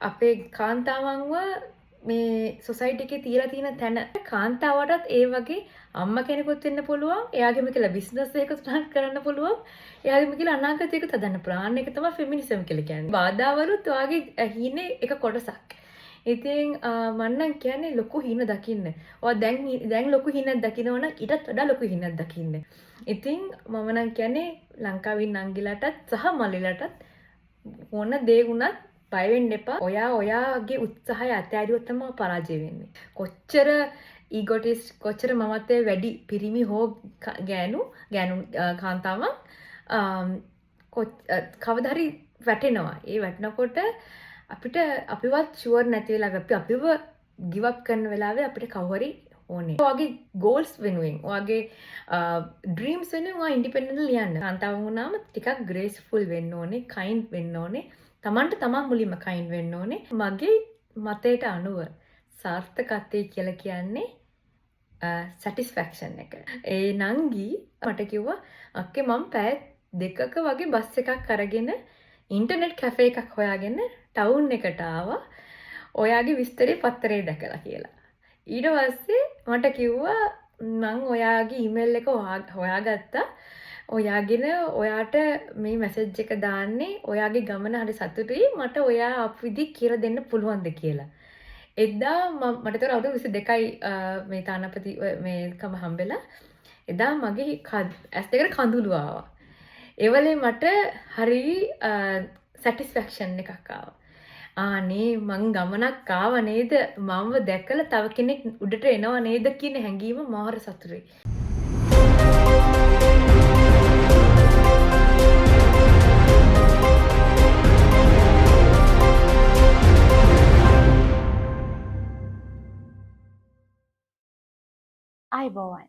අපේ කාන්තාවන්ව මේ සොසයිටි එකේ තියලා තියෙන තැන කාන්තාවටත් ඒ වගේ අම්මා කෙනෙකුත් වෙන්න පුළුවන්. එයාගෙම කියලා බිස්නස් එකක් ස්ටාර්ට් කරන්න පුළුවන්. එයාගෙම කියලා අනාගතයක තදන්න පුළුවන්. ඒක තමයි ෆෙමිනිසම් කියලා කියන්නේ. බාධාවලුත් ඔයාගේ හීනේ එක කොටසක්. ඉතින් මන්නම් කියන්නේ ලොකු හිණ දකින්න. ඔයා දැන් ලොකු හිණක් දකිනවනම් ඊටත් වඩා ලොකු හිණක් දකින්න. ඉතින් මම නම් කියන්නේ ලංකාවේ නංගිලාටත් සහ මල්ලිලාටත් මොන දේ වුණත් බය වෙන්න එපා. ඔයාගේ උත්සාහය අතෑරියොත් තමයි පරාජය වෙන්නේ. කොච්චර ඊගොටිස් කොච්චර මමත්වයේ වැඩි පිරිමි හෝ ගෑනු කාන්තාවන් කවදා හරි වැටෙනවා. ඒ වැටෙනකොට අපිට අපිවත් ෂුවර් නැති වෙලාවෙ අපිව ගිව් අප් කරන වෙලාවේ අපිට කවුරු ඕනේ. ඔයාගේ ගෝල්ස් වෙනුවෙන්, ඔයාගේ ඩ්‍රීම්ස් වෙනුවෙන් ඔයා ඉන්ඩිපෙන්ඩන්ට්ලි ලියන්න. කාන්තාවන් වුණාම ටිකක් ග්‍රේස්ෆුල් වෙන්න ඕනේ, කයින්ඩ් වෙන්න ඕනේ. තමන්ට තමන් මුලින්ම කයින්ඩ් වෙන්න ඕනේ. මගේ මතයට අනුව සාර්ථකත්වය කියලා කියන්නේ සැටිස්ෆැක්ෂන් එක. ඒ නංගි මට කිව්වා අක්කේ මම පැය 2ක වගේ බස් එකක් අරගෙන ඉන්ටර්නෙට් කැෆේ එකක් හොයාගෙන ටවුන් එකට ආවා. ඔයාගේ විස්තරේ පත්තරේ දැකලා කියලා. ඊට පස්සේ මට කිව්වා මං ඔයාගේ ඊමේල් එක හොයාගත්තා. ඔයාට මේ මැසේජ් එක දාන්නේ ඔයාගේ ගමන හරි සතුටුයි. මට ඔයා අපවිදි කියලා දෙන්න පුළුවන්ද කියලා. එදා මට තර අවුරුදු 22යි මේ තානාපති මේකම හම්බෙලා. එදා මගේ ඇස් දෙකට කඳුළු ආවා. ඒවලේ මට හරි සැටිස්ෆැක්ෂන් එකක් ආවා. ආනේ මං ගමනක් ආව නේද? මමව දැකලා තව කෙනෙක් උඩට එනව නේද කියන හැඟීම මාර සතුටුයි. අයිබෝවන්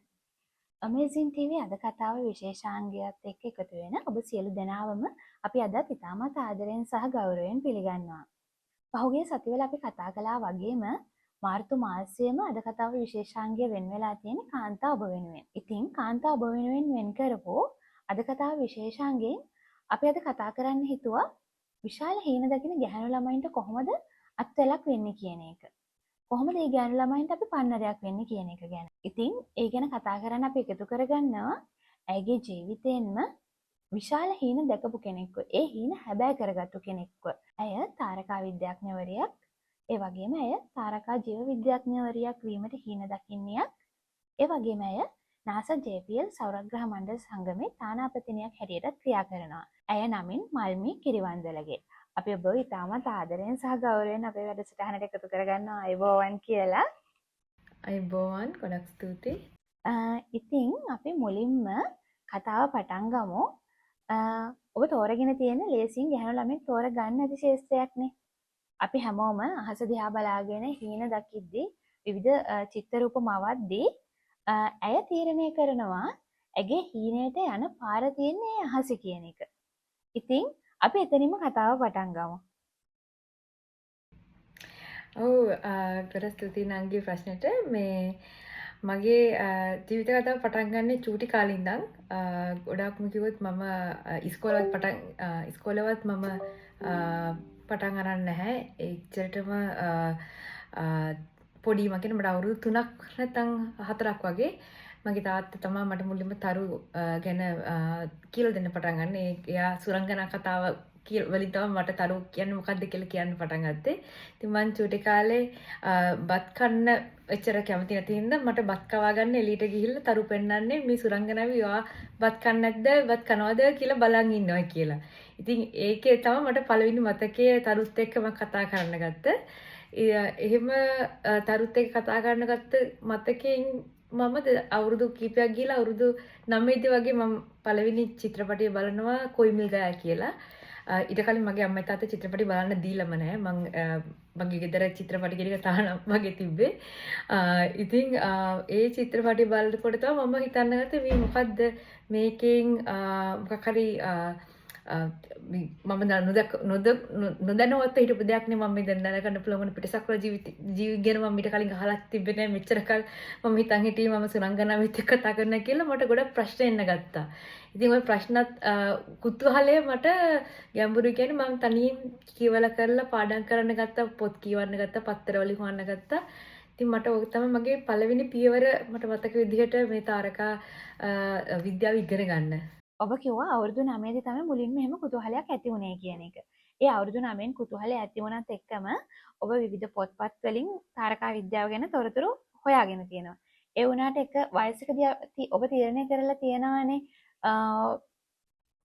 Amazing TV අද කතාවේ විශේෂාංගයත් එක්ක එකතු වෙන ඔබ සියලු දෙනාවම අපි අදත් ඉතාමත් ආදරයෙන් සහ ගෞරවයෙන් පිළිගන්නවා. පහුගිය සතිවල අපි කතා කළා වගේම මාර්තු මාසයේම අද කතාවේ විශේෂාංගය වෙන් වෙලා තියෙන කාන්තා ඔබ වෙනුවෙන්. ඉතින් කාන්තා ඔබ වෙනුවෙන් වෙන් කරපු අද කතාවේ විශේෂාංගයෙන් අපි අද කතා කරන්න හිතුවා විශාල හීන දකින ගැහැණු ළමයින්ට කොහොමද අත්වැලක් වෙන්නේ කියන එක. කොහොමද මේ ගැහැණු ළමයින්ට අපි පන්නරයක් වෙන්නේ කියන එක ගැන. ඉතින් ඒ ගැන කතා කරන්න අපි එකතු කරගන්නවා ඇයගේ ජීවිතයෙන්ම විශාල හීන දැකපු කෙනෙක්ව. ඒ හීන හැබෑ කරගත්තු කෙනෙක්ව. ඇය තාරකා විද්‍යාඥවරියක්. ඒ වගේම ඇය තාරකා ජීව විද්‍යාඥවරියක් වීමට හීන දකින්නියක්. ඒ වගේම ඇය NASA JPL සෞරග්‍රහ මණ්ඩල සංගමේ තානාපතිනියක් හැටියට ක්‍රියා කරනවා. ඇය නමින් මල්මි කිරිවන්දලගේ. අපි ඔබ ඉතාමත් ආදරයෙන් සහ ගෞරවයෙන් අපේ වැඩසටහනට එකතු කරගන්නවා අයිබෝවන් කියලා. අයිබෝවන් ගොඩක් ස්තුතියි. ඉතින් අපි මුලින්ම කතාව පටන් ගමු. ඔබ තෝරගෙන තියෙන ලේසියෙන් ගැහැණු ළමෙක් තෝරගන්න ඇති ශේෂ්ත්‍රයක්නේ. අපි හැමෝම අහස දිහා බලාගෙන හීන දකිද්දී විවිධ චිත්‍ර රූප මවද්දී ඇය තීරණය කරනවා ඇගේ හීනයට යන පාර තියෙන්නේ අහස කියන එක. ඉතින් අපි එතනින්ම කතාව පටන් ගමු. ඔව් ගොඩක් ස්තුතියි නංගි ප්‍රශ්නෙට. මේ මගේ ජීවිත කතාව පටන් ගන්නේ චූටි කාලේ ඉඳන්. ගොඩක්ම කිව්වොත් මම ඉස්කෝලේවත් මම පටන් අරන් නැහැ. එච්චරටම පොඩි මකින මට අවුරුදු 3ක් නැත්නම් 4ක් වගේ මගේ තාත්තා තමයි මට මුලින්ම තරු ගැන කියලා දෙන්න පටන් ගන්න. එයා සුරංගනා කතාව වලින් තමයි මට තරු කියන්නේ මොකක්ද කියලා කියන්න පටන් ගත්තේ. ඉතින් මං චූටි කාලේ බත් කන්න එච්චර කැමති නැති හින්දා මට බත් කවා ගන්න එළියට ගිහිල්ලා තරු පෙන්නන්නේ මේ සුරංගනාවේ ඔයා බත් කන්නේ නැද්ද බත් කනවද කියලා බලන් ඉන්නවා කියලා. ඉතින් ඒකේ තමයි මට පළවෙනි මතකයේ තරුත් එක්ක මම කතා කරන්න ගත්තා. එහෙම තරුත් එක්ක කතා කරන්න ගත්ත මතකයෙන් මම අවුරුදු කීපයක් ගිහලා අවුරුදු 9 වගේ මම පළවෙනි චිත්‍රපටිය බලනවා කොයිමිල් ගයා කියලා. ඊට කලින් මගේ අම්මයි තාත්තා චිත්‍රපටි බලන්න දීලම නැහැ. මගේ ගෙදර චිත්‍රපටි ගෙඩික තාහනම් වගේ තිබ්බේ. ඉතින් ඒ චිත්‍රපටි බලනකොට තමයි මම හිතන්න ගත්තේ මේ මොකද්ද මේකෙන් මොකක් හරි මම නොදැනුවත් හිටපු දෙයක් නේ මම මේ දැන් දැනගන්න පුළුවන් වුණ පිටසක්වල ජීවි ගැන මම ඊට කලින් අහලත් තිබ්බේ නැහැ මෙච්චර කල් මම හිතන් හිටියේ මම සුරංගනාවෙත් එක්ක කතා කරනවා කියලා මට ගොඩක් ප්‍රශ්න එන්න ගත්තා. ඉතින් ওই ප්‍රශ්නත් කුතුහලය මට ගැඹුරු කියන්නේ මම තනියෙන් කියවලා කරලා පාඩම් කරන්න ගත්තා පොත් කියවන්න ගත්තා පත්තර වලින් හොයන්න ගත්තා. ඉතින් මට ඕක තමයි මගේ පළවෙනි පියවර මට මතක විදිහට මේ තාරකා විද්‍යාව ඉගෙන ගන්න. ඔබ කිව්වා අවුරුදු 9දී තමයි මුලින්ම එහෙම කුතුහලයක් ඇති වුණේ කියන එක. ඒ අවුරුදු 9න් කුතුහලය ඇති වුණත් එක්කම ඔබ විවිධ පොත්පත් වලින් තාරකා විද්‍යාව ගැන තොරතුරු හොයාගෙන තියෙනවා. ඒ වුණාට එක වයසකදී ඔබ තීරණය කරලා තියෙනවානේ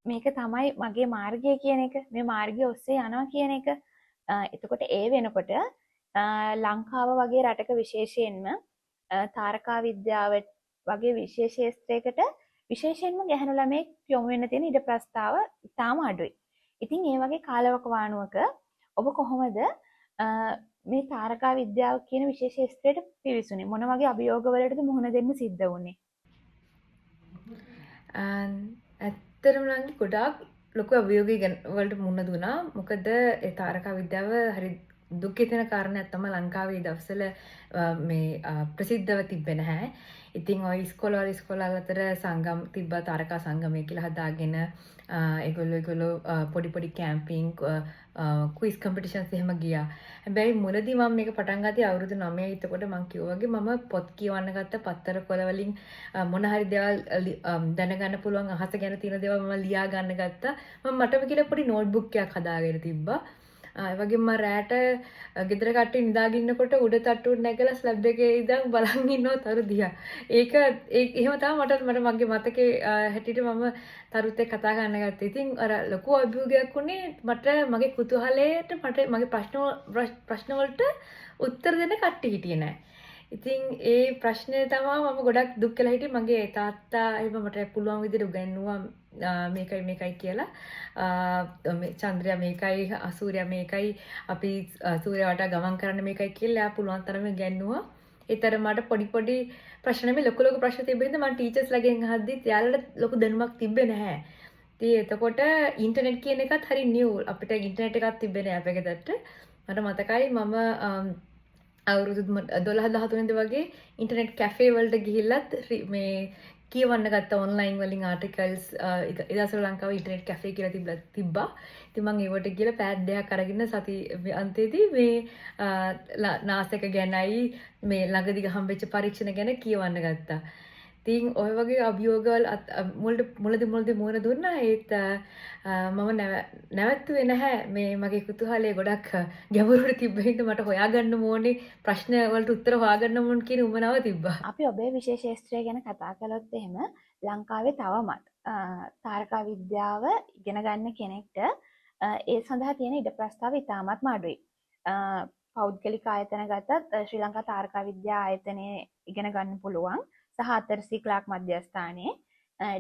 මේක තමයි මගේ මාර්ගය කියන එක. මේ මාර්ගය ඔස්සේ යනවා කියන එක. එතකොට ඒ වෙනකොට ලංකාව වගේ රටක විශේෂයෙන්ම තාරකා විද්‍යාව වගේ විශේෂ ක්ෂේත්‍රයකට විශේෂයෙන්ම ගැහැණු ළමයෙක් යොමු වෙන්න තියෙන ඉඩ ප්‍රස්තාව ඉතාම අඩුයි. ඉතින් ඒ වගේ කාලවකවානුවක ඔබ කොහොමද මේ තාරකා විද්‍යාව කියන විශේෂ ක්ෂේත්‍රයට පිවිසුනේ? මොන වගේ අභියෝගවලටද මුහුණ දෙන්න සිද්ධ වුනේ? ඇත්තටම නම් ගොඩාක් ලොකු අභියෝගයන් වලට මුහුණ දුනා. මොකද ඒ තාරකා විද්‍යාව හරි දුක්ඛ තියෙන කාරණයක් තමයි ලංකාවේ දවස්වල මේ ප්‍රසිද්ධව තිබ්බේ නැහැ. ඉතින් ඔය ඉස්කෝලවල අතර සංගම් තිබ්බා තාරකා සංගමය කියලා හදාගෙන ඒගොල්ලෝ පොඩි කැම්පින් ක්විස් කම්පිටිෂන්ස් එහෙම ගියා. හැබැයි මුලදී මම මේක පටන් ගත්තේ අවුරුදු 9 එතකොට මම කිව්වා වගේ මම පොත් කියවන්න ගත්ත පත්තර කොළ වලින් මොන හරි දේවල් දැනගන්න පුළුවන් අහස ගැන තියෙන දේවල් මම ලියා ගන්න ගත්තා. මම මටම කියලා පොඩි නෝට්බුක් එකක් හදාගෙන තිබ්බා. ඒ වගේම මම රැට ගෙදර කට්ටිය නිදාගෙන ඉන්නකොට උඩ තට්ටුවට නැගලා ස්ලැබ් එකේ ඉඳන් බලන් ඉන්නවා තරු දිහා. ඒක එහෙම තමයි මට මගේ මතකේ හැටියට මම තරුත් එක්ක කතා කරන්න ගත්තා. ඉතින් අර ලොකු අභියෝගයක් වුණේ මට මගේ කුතුහලයට මගේ ප්‍රශ්න වලට උත්තර දෙන්න කට්ටිය හිටියේ නැහැ. ඉතින් ඒ ප්‍රශ්නේ තමයි මම ගොඩක් දුක් වෙලා හිටියේ. මගේ තාත්තා එහෙම මට පුළුවන් විදිහට උගන්වුවා මේකයි කියලා. මේ චන්ද්‍රයා මේකයි සූර්යයා මේකයි අපි සූර්යයා වටා ගමන් කරන්න මේකයි කියලා එයා පුළුවන් තරම ඉගැන්නුවා. ඒතර මට පොඩි ප්‍රශ්න නෙමෙයි ලොකු ප්‍රශ්න තිබෙන්නේ මම ටීචර්ස්ලාගෙන් අහද්දිත් එයාලට ලොකු දැනුමක් තිබ්බේ නැහැ. ඉතින් එතකොට ඉන්ටර්නෙට් කියන එකත් හරි නිව්. අපිට ඉන්ටර්නෙට් එකක් තිබ්බේ නැහැ අපේ ගෙදරට. මට මතකයි මම අවුරුදු 12 13 වගේ ඉන්ටර්නෙට් කැෆේ වලට ගිහිල්ලත් මේ කියවන්න ගත්ත ඔන්ලයින් වලින් ආටිකල්ස් ඉදසර ලංකාවේ ඉන්ටර්නෙට් කැෆේ කියලා තිබ්බා. ඉතින් මම ඒවට ගිහලා පෑඩ් එකක් අරගෙන සති අන්තයේදී මේ නාසක ගැනයි මේ ළඟදී හම්බෙච්ච පරීක්ෂණ ගැන කියවන්න ගත්තා. ඉතින් ඔය වගේ අභියෝගවල මුලදී මුහුණ දුන්නා. ඒත් මම නැවතුනේ නැහැ. මේ මගේ කුතුහලය ගොඩක් ගැඹුරට තිබ්බ හින්දා මට හොයාගන්න ඕනේ ප්‍රශ්න වලට උත්තර හොයාගන්න ඕන කියන උමනාව තිබ්බා. අපි ඔබේ විශේෂ ක්ෂේත්‍රය ගැන කතා කළොත් එහෙම ලංකාවේ තවමත් තාරකා විද්‍යාව ඉගෙන ගන්න කෙනෙක්ට ඒ සඳහා තියෙන ඉඩ ප්‍රස්තාව ඉතාමත්ම අඩුයි. පෞද්ගලික ආයතන ගත්තත් ශ්‍රී ලංකා තාරකා විද්‍යා ආයතනයේ ඉගෙන ගන්න පුළුවන්. සහ අතරසී ක්ලාක් මධ්‍යස්ථානයේ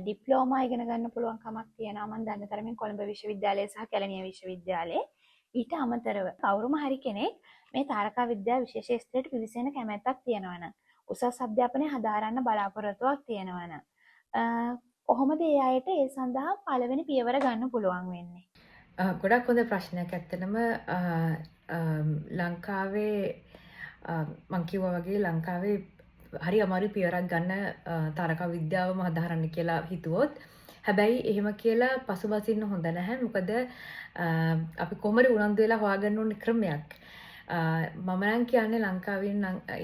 ඩිප්ලෝමා ඉගෙන ගන්න පුළුවන් කමක් තියෙනවා මම දන්න තරමින් කොළඹ විශ්වවිද්‍යාලය සහ කැලණිය විශ්වවිද්‍යාලයේ. ඊට අමතරව කවුරුම හරි කෙනෙක් මේ තාරකා විද්‍යාව විශේෂ ක්ෂේත්‍රයට පිවිසෙන කැමැත්තක් තියෙනවා නම් උසස් අධ්‍යාපනය හදාරන්න බලාපොරොත්තුවක් තියෙනවා නම් කොහොමද ඒ අයට ඒ සඳහා පළවෙනි පියවර ගන්න පුළුවන් වෙන්නේ? ගොඩක් හොඳ ප්‍රශ්නයක්. ඇත්තටම ලංකාවේ මං කිව්වා වගේ ලංකාවේ හරි අමාරු පියවරක් ගන්න තාරකා විද්‍යාවම හදාරන්න කියලා හිතුවොත්. හැබැයි එහෙම කියලා පසුබසින්න හොඳ නැහැ. මොකද අපි කොහොමද උනන්දු වෙලා හොයාගන්න ඕනේ ක්‍රමයක්. මම නම් කියන්නේ ලංකාවේ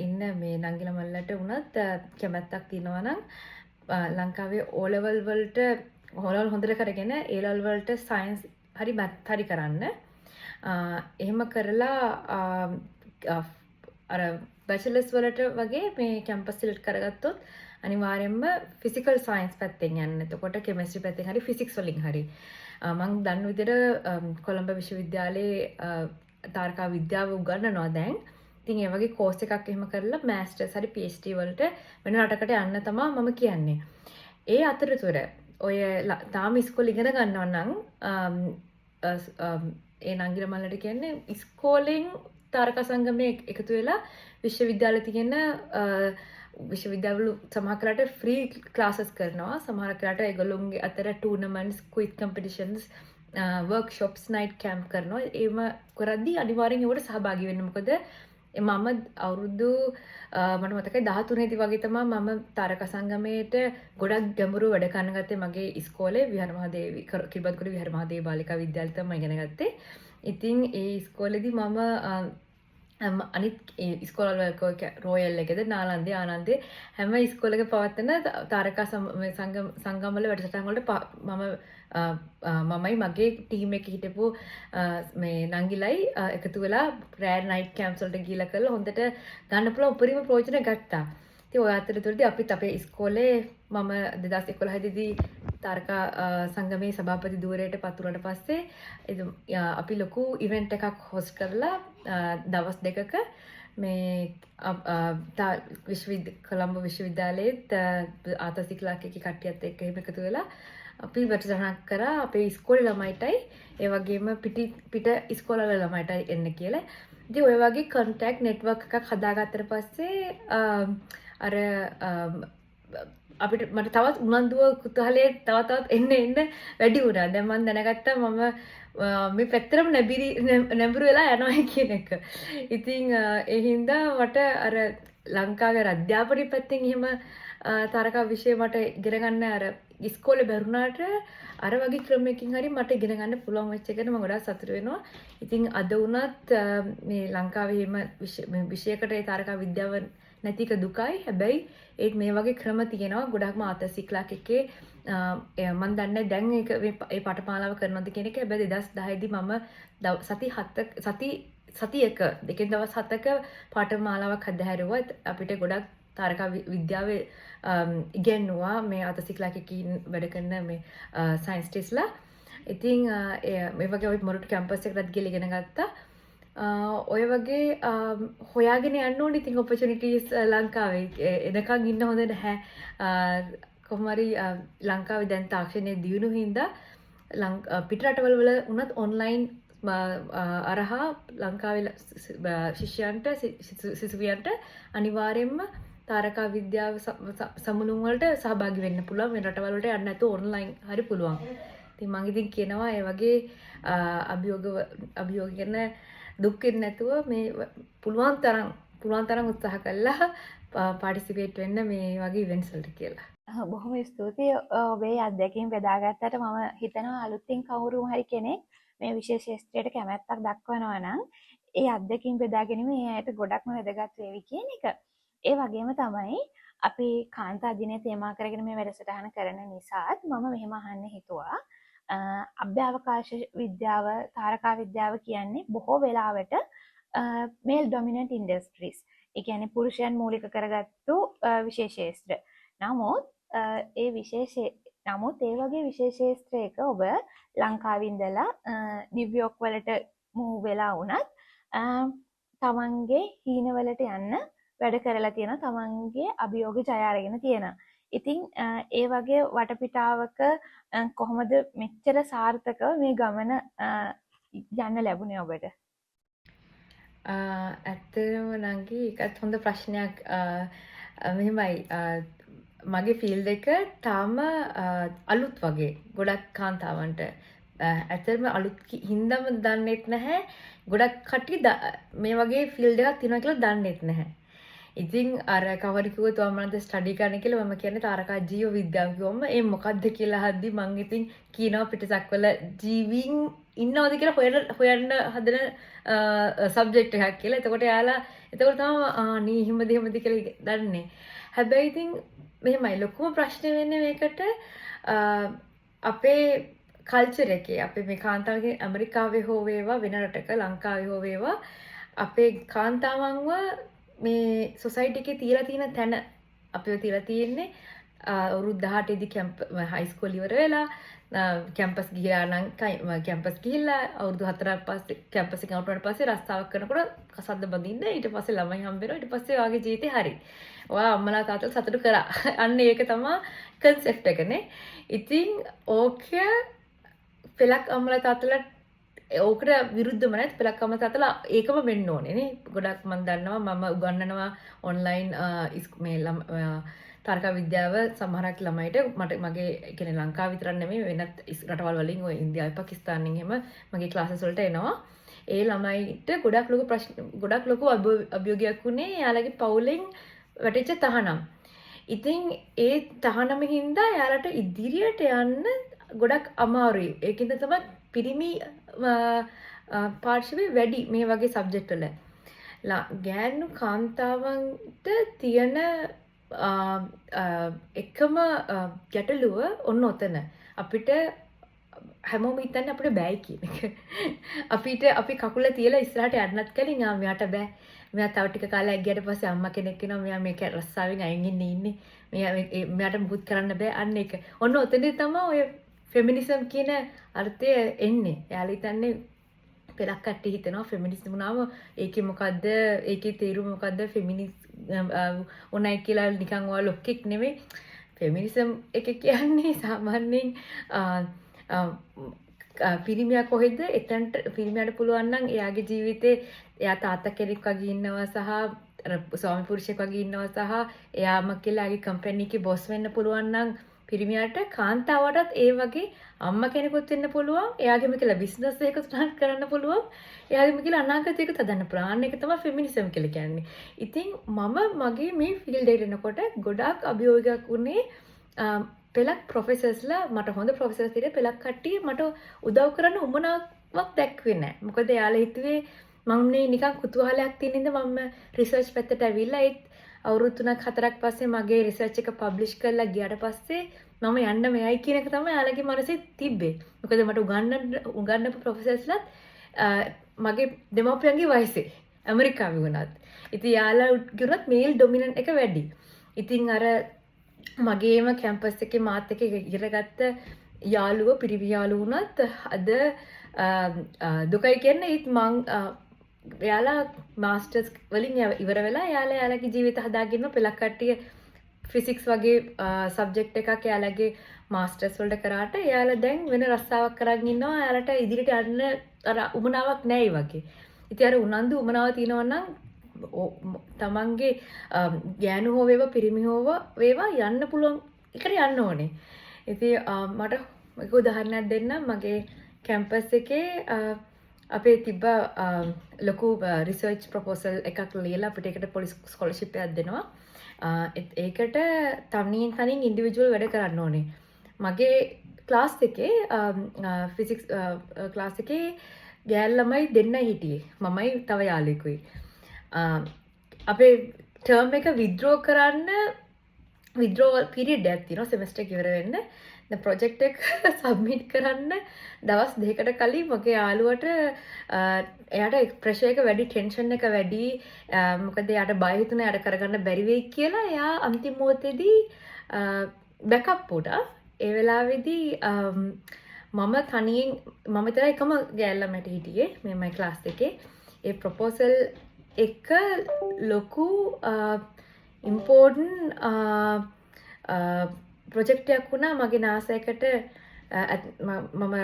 ඉන්න මේ නංගිලා මල්ලට වුණත් කැමැත්තක් තියෙනවා නම් ලංකාවේ O level වලට හොඳට කරගෙන A level වලට සයන්ස් හරි මැත් හරි කරන්න. එහෙම කරලා අර බැචලර්ස් වලට වගේ මේ කැම්පස් සිලෙක්ට් කරගත්තොත් අනිවාර්යයෙන්ම ෆිසිකල් සයන්ස් පැත්තෙන් යන්න. එතකොට කෙමිස්ට්‍රි පැත්තෙන් හරි ෆිසික්ස් වලින් හරි. මම දන්න විදිහට කොළඹ විශ්වවිද්‍යාලයේ තාරකා විද්‍යාව උගන්වනවා දැන්. ඉතින් ඒ වගේ කෝස් එකක් එහෙම කරලා මාස්ටර්ස් හරි PhD වලට වෙන රටකට යන්න තමයි මම කියන්නේ. ඒ අතරතුර ඔය තාම ඉස්කෝලේ ඉගෙන ගන්නවා නම් ඒ නංගිර මල්ලට කියන්නේ ඉස්කෝලෙන් තාරකා සංගමයේ එකතු වෙලා විශ්වවිද්‍යාලේ තියෙන විශ්වවිද්‍යාවල සමහර කරලා ෆ්‍රී ක්ලාසස් කරනවා. සමහර කරලා ඒගොල්ලෝගේ අතර ටූර්නමන්ට්ස්, quiz competitions workshops night camp කරනවා. ඒම කරද්දී අනිවාර්යෙන් ඒවට සහභාගී වෙන්න. මොකද මම අවුරුදු මට මතකයි 13 දී වගේ තමයි මම තාරක සංගමයේට ගොඩක් ගැඹුරු වැඩ කරන්න ගත්තේ මගේ ඉස්කෝලේ විහාර මහදේවි කිරිබත්ගොඩ විහාර මහදේවි බාලිකා විද්‍යාලය තමයි ඉගෙන ගත්තේ. ඉතින් ඒ ඉස්කෝලේදී මම අනිත් ඉස්කෝලවල රෝයල් එකද නාලන්දේ ආනන්දේ හැම ඉස්කෝලේක පවත්වන තාරකා සංගම්වල වැඩසටහන් වලට මමයි මගේ ටීම් එකේ හිටපු මේ නංගිලයි එකතු වෙලා රෑ නයිට් කැම්ප්ස් වලට ගිහිල්ලා කරලා හොඳට ගන්න පුළුවන් උපරිම ප්‍රයෝජන ගත්තා. ඉතින් ඔය අතරතුරදී අපිත් අපේ ඉස්කෝලේ මම 2011 දී තාරකා සංගමේ සභාපති ධූරයට පත් වුණාට පස්සේ අපි ලොකු ඉවෙන්ට් එකක් හොස්ට් කරලා දවස් දෙකක මේ කොළඹ විශ්වවිද්‍යාලයේ ආතසිකලාකේ කට්ටියත් එක්ක එහෙම එකතු වෙලා අපි වැඩසටහනක් කරා අපේ ඉස්කෝලේ ළමයිටයි ඒ වගේම පිට ඉස්කෝලවල ළමයිටයි එන්න කියලා. ඉතින් ඔය වගේ කන්ටැක්ට් නෙට්වර්ක් එකක් හදාගත්තට පස්සේ අර අපිට මට තවත් උනන්දුව කුතුහලයේ තවත් එන්න වැඩි වුණා. දැන් මම දැනගත්තා මම මේ පැත්තරම නැඹුරු වෙලා යනවා කියන එක. ඉතින් ඒ හින්දා මට අර ලංකාවේ අධ්‍යාපනය පැත්තෙන් එහෙම තාරකා විෂය මට ඉගෙන ගන්න අර ඉස්කෝලේ බැරුණාට අර වගේ ක්‍රමයකින් හරි මට ඉගෙන ගන්න පුළුවන් වෙච්ච එකට මම ගොඩාක් සතුටු වෙනවා. ඉතින් අද වුණත් මේ ලංකාවේ එහෙම විෂයකට ඒ තාරකා විද්‍යාව නැති එක දුකයි. හැබැයි ඒත් මේ වගේ ක්‍රම තියෙනවා. ගොඩක්ම ආතසික්ලාක් එකේ මම දන්නේ දැන් ඒක ඒ පාඨමාලාව කරනවද කියන එක. හැබැයි 2010 දී මම සතියක දෙකෙන් දවස් 7ක පාඨමාලාවක් අධ්‍යයනය අපිට ගොඩක් තාරකා විද්‍යාවේ ඉගෙනුවා මේ ආතසික්ලාක් එකකින් වැඩ කරන මේ සයන්ටිස්ට්ලා. ඉතින් මේ වගේ ඔය මොරටු කැම්පස් එකකට ගිහලා ඉගෙන ගත්තා. ඔය වගේ හොයාගෙන යන්න ඕනේ. ඉතින් ඔපචුනිටිස් ලංකාවේ එනකන් ඉන්න හොඳ නැහැ. කොහොම හරි ලංකාවේ දැන් තාක්ෂණයේ දියුණු හින්දා පිට රටවල වල උනත් ඔන්ලයින් අරහා ලංකාවේ ශිෂ්‍යයන්ට සිසුවියන්ට අනිවාර්යයෙන්ම තාරකා විද්‍යාව සමුළුම් වලට සහභාගී වෙන්න පුළුවන්. මේ රටවල වලට යන්න නැතුව ඔන්ලයින් හරි පුළුවන්. ඉතින් මම ඉතින් කියනවා ඒ වගේ අභියෝග කරන දුක් වෙන්නේ නැතුව මේ පුළුවන් තරම් උත්සාහ කළා පාටිසිපේට් වෙන්න මේ වගේ ඉවෙන්ට්ස් වලට කියලා. බොහොම ස්තුතියි ඔබේ අත්දැකීම් බෙදාගත්තට. මම හිතනවා අලුතින් කවුරු හරි කෙනෙක් මේ විශේෂ ශාස්ත්‍රයට කැමැත්තක් දක්වනවා නම් ඒ අත්දැකීම් බෙදා ගැනීම ඒ අයට ගොඩක්ම වැදගත් වේවි කියන එක. ඒ වගේම තමයි අපි කාන්තා දිනය තේමා කරගෙන මේ වැඩසටහන කරන නිසාත් මම මෙහෙම අහන්න හිතුවා. අභ්‍යවකාශ විද්‍යාව, තාරකා විද්‍යාව කියන්නේ බොහෝ වෙලාවට මේල් ඩොමිනන්ට් ඉන්ඩස්ට්‍රීස්. ඒ කියන්නේ පුරුෂයන් මූලික කරගත්තු විශේෂ ශාස්ත්‍ර. නමුත් ඒ වගේ විශේෂ ශාස්ත්‍රයක ඔබ ලංකාවේ ඉඳලා නිව්යෝක් වලට මූව් වෙලා වුණත් තමන්ගේ හීනවලට යන්න වැඩ කරලා තියෙනවා. තමන්ගේ අභියෝග ජය අරගෙන තියෙනවා. ඉතින් ඒ වගේ වටපිටාවක කොහොමද මෙච්චර සාර්ථකව මේ ගමන යන්න ලැබුණේ ඔබට? ඇත්තටම නංගි ඒකත් හොඳ ප්‍රශ්නයක්. මෙහෙමයි මගේ ෆීල්ඩ් එක තාම අලුත් වගේ ගොඩක් කාන්තාවන්ට. ඇත්තටම අලුත් හින්දාම දන්නෙත් නැහැ. ගොඩක් කට්ටිය මේ වගේ ෆීල්ඩ් එකක් තියෙනවා කියලා දන්නෙත් නැහැ. ඉතින් අර කවුරු කිව්වොත් මමද ස්ටඩි කරන්න කියලා මම කියන්නේ තාරකා ජීව විද්‍යාව කිව්වම ඒ මොකද්ද කියලා අහද්දි මම ඉතින් කියනවා පිටසක් වල ජීවීන් ඉන්නවද කියලා හොයන්න හදන සබ්ජෙක්ට් එකක් කියලා. එතකොට තමයි එහෙමද කියලා දන්නේ. හැබැයි ඉතින් මෙහෙමයි ලොකුම ප්‍රශ්නේ වෙන්නේ මේකට අපේ කල්චර් එකේ අපේ මේ කාන්තාවගේ ඇමරිකාවේ හෝ වේවා වෙන රටක ලංකාවේ හෝ වේවා අපේ කාන්තාවන්ව මේ සොසයිටි එකේ තියලා තියෙන තැන අපිව තියලා තියෙන්නේ අවුරුදු 18 දී හයි ස්කූල් ඉවර වෙලා කැම්පස් ගියා නම් කැම්පස් ගිහිල්ලා අවුරුදු 4ක් පස්සේ කැම්පස් එකෙන් අවුට් වුණාට පස්සේ රස්සාවක් කරනකොට කසද්ද බඳින්න ඊට පස්සේ ළමයි හම්බ වෙනවා ඊට පස්සේ ඔයාගේ ජීවිතේ හරි. ඔයා අම්මලා තාත්තලා සතුටු කරා. අන්න ඒක තමයි කන්සෙප්ට් එකනේ. ඉතින් ඕක පෙලක් අම්මලා තාත්තලා ඕකට විරුද්ධම නැහැ පෙලක් අම්මා තාත්තලා ඒකම වෙන්න ඕනේ නේ. ගොඩක් මම දන්නවා මම උගන්වනවා ඔන්ලයින් මේ තර්ක විද්‍යාව සමහරක් ළමයිට මගේ කියන්නේ ලංකාව විතරක් නෙමෙයි වෙනත් රටවල් වලින් ඔය ඉන්දියාව පාකිස්තානෙන් එහෙම මගේ ක්ලාසස් වලට එනවා. ඒ ළමයිට ගොඩක් ලොකු අභියෝගයක් වුණේ යාළගේ පවුලෙන් වැටිච්ච තහනම්. ඉතින් ඒ තහනම හින්දා යාළට ඉදිරියට යන්න ගොඩක් අමාරුයි. ඒකින්ද තමයි පිරිමි පාර්ශවයේ වැඩි මේ වගේ සබ්ජෙක්ට් වල. ගෑනු කාන්තාවන්ට තියෙන එකම ගැටලුව ඔන්න ඔතන. අපිට හැමෝම හිතන්නේ අපිට බෑයි කියන එක. අපි කකුල තියලා ඉස්සරහට යන්නත් කලින් මෙයාට බෑ. මෙයා තව ටික කාලයක් ගියට පස්සේ අම්මා කෙනෙක් එනවා. මෙයා මේක රස්සාවෙන් අයින් ඉන්නේ. මෙයාට මුකුත් කරන්න බෑ අන්න ඒක. ඔන්න ඔතනදී තමයි ඔය ෆෙමිනිසම් කියන අර්ථය එන්නේ. එයාලා හිතන්නේ පෙරක් කට්ටිය හිතනවා ෆෙමිනිස්ම් වුණාම ඒකේ මොකද්ද? ඒකේ තේරුම මොකද්ද? උණයි කියලා නිකන් ඔය ලොක්ෙක් නෙමෙයි. ෆෙමිනිසම් එක කියන්නේ සාමාන්‍යයෙන් පිරිමියා කොහෙද එතනට පිරිමියාට පුළුවන් නම් එයාගේ ජීවිතේ එයා තාත්තා කෙනෙක් වගේ ඉන්නවා සහ ස්වාමි පුරුෂයෙක් වගේ ඉන්නවා සහ එයාම කියලාගේ කම්පැනි එකේ බොස් වෙන්න පුළුවන් නම් පිරිමියාට කාන්තාවටත් ඒ වගේ අම්මා කෙනෙකුත් වෙන්න පුළුවන්. එයාගෙම කියලා බිස්නස් එකක් ස්ටාර්ට් කරන්න පුළුවන්. එයාගෙම කියලා අනාගතයක තදන්න පුළුවන්. ඒක තමයි ෆෙමිනිසම් කියලා කියන්නේ. ඉතින් මම මගේ මේ ෆීල්ඩ් එකට එනකොට ගොඩාක් අභියෝගයක් වුණේ පෙලක් ප්‍රොෆෙසර්ස්ලා මට හොඳ ප්‍රොෆෙසර්ස් ඉතින් පෙලක් කට්ටිය මට උදව් කරන්න උමනාවක් දැක්වේ නැහැ. මොකද එයාලා හිතුවේ මම නිකන් කුතුහලයක් තියෙන ඉඳ මම රිසර්ච් පැත්තට ඇවිල්ලා ඒත් අවුරුදු 3ක් 4ක් පස්සේ මගේ රිසර්ච් එක පබ්ලිෂ් කරලා ගියාට පස්සේ මම යන්න මෙයයි කියන එක තමයි යාළගේ මනසේ තිබ්බේ. මොකද මට උගන්නපු ප්‍රොෆෙසර්ස්ලාත් මගේ දෙමව්පියන්ගේ වයසේ ඇමරිකාවේ වුණත්. ඉතින් යාළා ගිරුත් මේල් ඩොමිනන්ට් එක වැඩි. ඉතින් අර මගේම කැම්පස් එකේ මාත් එක්ක ඉගෙනගත්ත යාළුවෝ පිරිවි යාළුවෝ වුණත් අද දුකයි කියන්නේ ඒත් මං එයාලා මාස්ටර්ස් වලින් ඉවර වෙලා එයාලගේ ජීවිත හදාගෙන පෙලක් කට්ටිය ෆිසික්ස් වගේ සබ්ජෙක්ට් එකක් එයාලගේ මාස්ටර්ස් වලට කරාට එයාලා දැන් වෙන රස්සාවක් කරන් ඉන්නවා. එයාලට ඉදිරියට යන්න අර උමනාවක් නැහැ වගේ. ඉතින් අර උනන්දු උමනාව තියෙනවා නම් තමන්ගේ ගෑනු හෝ වේවා පිරිමි හෝ වේවා යන්න පුළුවන් එකට යන්න ඕනේ. ඉතින් මට එක උදාහරණයක් දෙන්නම්. මගේ කැම්පස් එකේ අපේ තිබ්බ ලොකු රිසර්ච් ප්‍රොපෝසල් එකක් ලියලා අපිට ඒකට පොලිස් ස්කෝලර්ෂිප් එකක් දෙනවා. ඒකට තනින් ඉන්ඩිවිජුවල් වැඩ කරන්න ඕනේ. මගේ ක්ලාස් එකේ ෆිසික්ස් ක්ලාස් එකේ ගෑල් ළමයි දෙන්නයි හිටියේ. මමයි තව යාළුවෙකුයි. අපේ ටර්ම් එක විත්ඩ්‍රෝ කරන්න විත්ඩ්‍රෝ පීරියඩ් එකක් තියෙනවා සෙමෙස්ටර් එක ඉවර වෙන්න. දැන් ප්‍රොජෙක්ට් එක සබ්මිට් කරන්න දවස් දෙකකට කලින් මගේ යාළුවට එයාට ප්‍රෙෂර් එක වැඩි, ටෙන්ෂන් එක වැඩි. මොකද එයාට බය හිතුණා එයාට කරගන්න බැරි වෙයි කියලා. එයා අන්තිම මොහොතේදී බෑකප් වුණා. ඒ වෙලාවේදී මම තනියෙන් මම විතර එකම ගෑල්ලා මට හිටියේ මේ ක්ලාස් එකේ. ඒ ප්‍රොපෝසල් එක ලොකු ඉම්පෝර්ටන්ට් ප්‍රොජෙක්ට් එකක් වුණා මගේ NASA එකට. මම